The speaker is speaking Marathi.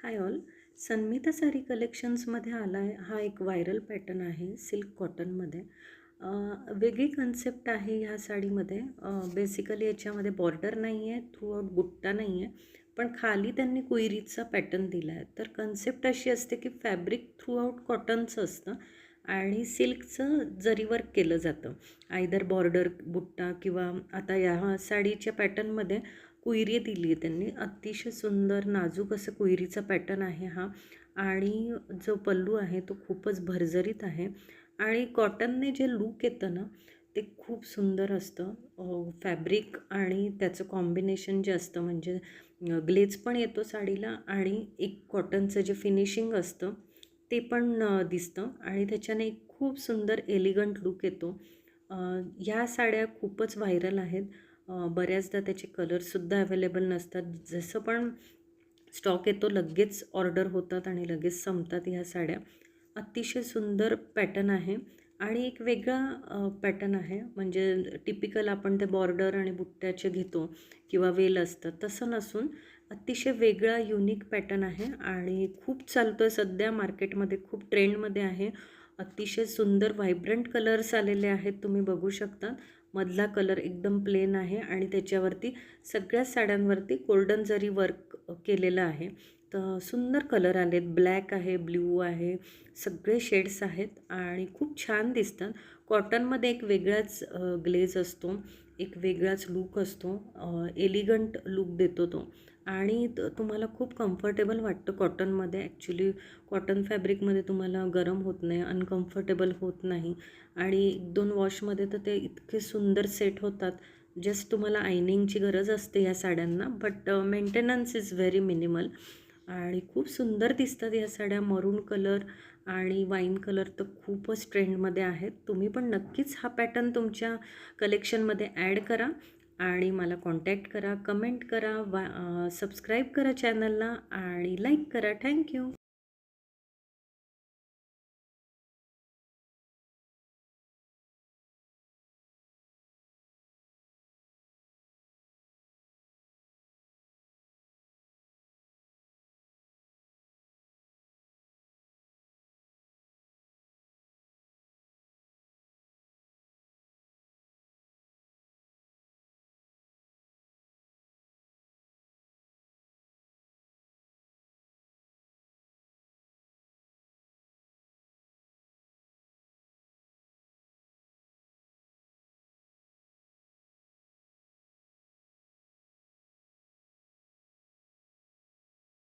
हाय ऑल. सन्मिता साडी कलेक्शन्समध्ये आला आहे हा एक व्हायरल पॅटर्न आहे सिल्क कॉटनमध्ये. वेगळी कन्सेप्ट आहे ह्या साडीमध्ये. बेसिकली याच्यामध्ये बॉर्डर नाही आहे, थ्रूआउट बुट्टा नाही आहे, पण खाली त्यांनी कुयरीचा पॅटर्न दिला आहे. तर कन्सेप्ट अशी असते की फॅब्रिक थ्रूआउट कॉटनचं असतं आणि सिल्कचं जरी वर्क केलं जातं. आयदर बॉर्डर बुट्टा किंवा आता ह्या साडीच्या पॅटर्नमध्ये कुयरी दिली आहे त्यांनी. अतिशय सुंदर नाजूक असं कुयरीचा पॅटर्न आहे हा. आणि जो पल्लू आहे तो खूपच भरजरीत आहे आणि कॉटनने जे लूक येतं ना ते खूप सुंदर असतं. फॅब्रिक आणि त्याचं कॉम्बिनेशन जे असतं म्हणजे ग्लेज पण येतो साडीला आणि एक कॉटनचं जे फिनिशिंग असतं ते पण दिसतं आणि त्याच्याने एक खूप सुंदर एलिगंट लूक येतो. ह्या साड्या खूपच व्हायरल आहेत. बऱ्याचदा त्याचे कलरसुद्धा अवेलेबल नसतात. जसं पण स्टॉक येतो लगेच ऑर्डर होतात आणि लगेच संपतात ह्या साड्या. अतिशय सुंदर पॅटर्न आहे आणि एक वेगळा पॅटर्न आहे. म्हणजे टिपिकल आपण ते बॉर्डर आणि बुट्ट्याचे घेतो किंवा वेल असतं तसं नसून अतिशय वेगळा युनिक पॅटर्न आहे आणि खूप चालतो आहे सध्या मार्केटमध्ये, खूप ट्रेंडमध्ये आहे. अतिशय सुंदर व्हायब्रंट कलर्स आलेले आहेत, तुम्ही बघू शकता. मधला कलर एकदम प्लेन आहे आणि त्याच्यावरती सगळ्या साड्यांवरती गोल्डन जरी वर्क केलेलं आहे. तर सुंदर कलर आलेत. ब्लॅक आहे, ब्ल्यू आहे, सगळे शेड्स आहेत आणि खूप छान दिसतात. कॉटनमध्ये एक वेगळाच ग्लेज असतो, एक वेगळाच लूक असतो. एलिगंट लूक देतो तो आणि तुम्हाला खूप कम्फर्टेबल वाटतं कॉटनमध्ये. ॲक्च्युली कॉटन फॅब्रिकमध्ये तुम्हाला गरम होत नाही, अनकम्फर्टेबल होत नाही आणि 1-2 वॉशमध्ये तर ते इतके सुंदर सेट होतात. जस्ट तुम्हाला आयनिंगची गरज असते या साड्यांना, but maintenance is very minimal आणि खूप सुंदर दिसतात ह्या साड्या. मरून कलर आणि वाईन कलर तर खूपच ट्रेंडमध्ये आहेत. तुम्ही पण नक्कीच हा पॅटर्न तुमच्या कलेक्शनमध्ये ॲड करा आणि मला कॉन्टॅक्ट करा, कमेंट करा, सबस्क्राईब करा चॅनलला आणि लाईक करा. थँक्यू.